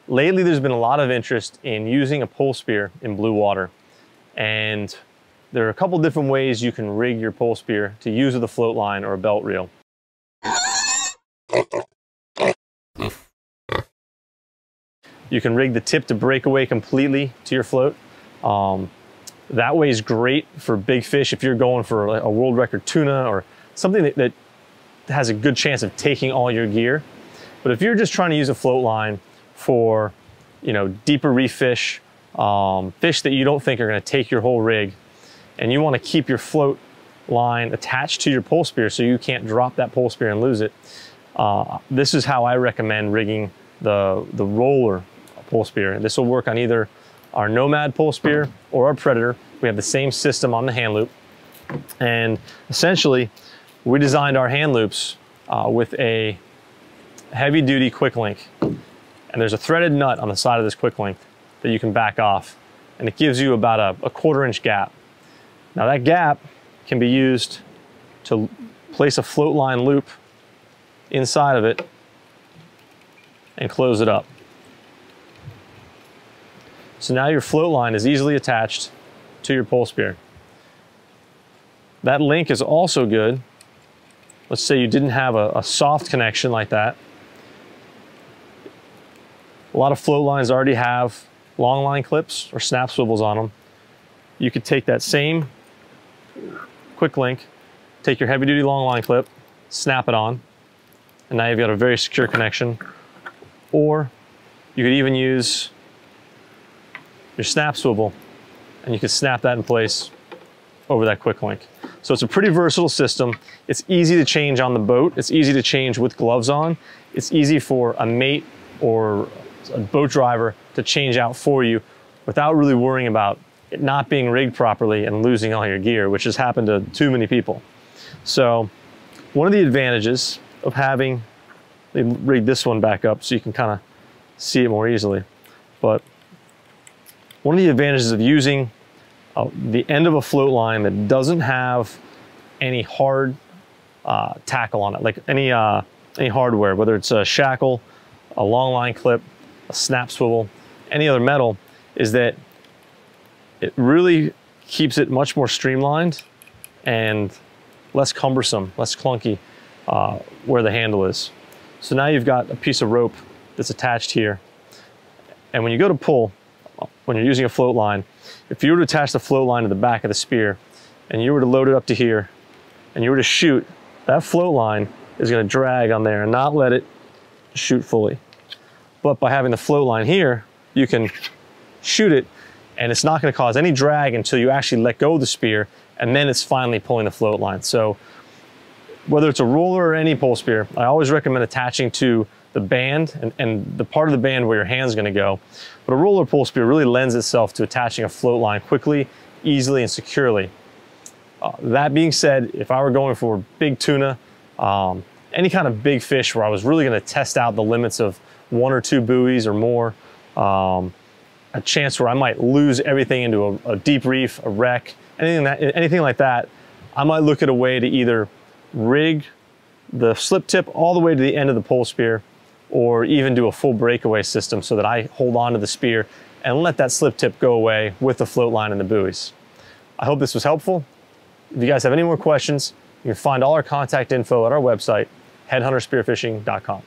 lately there's been a lot of interest in using a Polespear in blue water. And there are a couple different ways you can rig your Polespear to use with a float line or a belt reel. You can rig the tip to break away completely to your float. That way is great for big fish if you're going for a world record tuna or something that has a good chance of taking all your gear. But if you're just trying to use a float line for, you know, deeper reef fish, fish that you don't think are going to take your whole rig, and you want to keep your float line attached to your Polespear so you can't drop that Polespear and lose it, this is how I recommend rigging the roller Polespear. This will work on either our Nomad Polespear or our Predator. We have the same system on the hand loop, and essentially we designed our hand loops with a heavy duty quick link, and there's a threaded nut on the side of this quick link that you can back off, and it gives you about a 1/4 inch gap. Now that gap can be used to place a float line loop inside of it and close it up. So now your float line is easily attached to your Polespear. That link is also good. Let's say you didn't have a soft connection like that. A lot of float lines already have long line clips or snap swivels on them. You could take that same quick link, take your heavy duty long line clip, snap it on, and now you've got a very secure connection. Or you could even use your snap swivel and you can snap that in place over that quick link. So it's a pretty versatile system. It's easy to change on the boat. It's easy to change with gloves on. It's easy for a mate or a boat driver to change out for you without really worrying about it not being rigged properly and losing all your gear, which has happened to too many people. So one of the advantages of having, let me rig this one back up so you can kind of see it more easily, but one of the advantages of using the end of a float line that doesn't have any hard tackle on it, like any hardware, whether it's a shackle, a long line clip, a snap swivel, any other metal, is that it really keeps it much more streamlined and less cumbersome, less clunky where the handle is. So now you've got a piece of rope that's attached here, and when you go to pull, when you're using a float line, if you were to attach the float line to the back of the spear and you were to load it up to here and you were to shoot, that float line is going to drag on there and not let it shoot fully. But by having the float line here, you can shoot it and it's not going to cause any drag until you actually let go of the spear, and then it's finally pulling the float line. So whether it's a roller or any Polespear, I always recommend attaching to the band and the part of the band where your hand's going to go. But a roller Polespear really lends itself to attaching a float line quickly, easily, and securely. That being said, if I were going for big tuna, any kind of big fish where I was really going to test out the limits of 1 or 2 buoys or more, a chance where I might lose everything into a deep reef, a wreck, anything like that, I might look at a way to either rig the slip tip all the way to the end of the Polespear, or even do a full breakaway system so that I hold on to the spear and let that slip tip go away with the float line and the buoys. I hope this was helpful. If you guys have any more questions, you can find all our contact info at our website, headhunterspearfishing.com.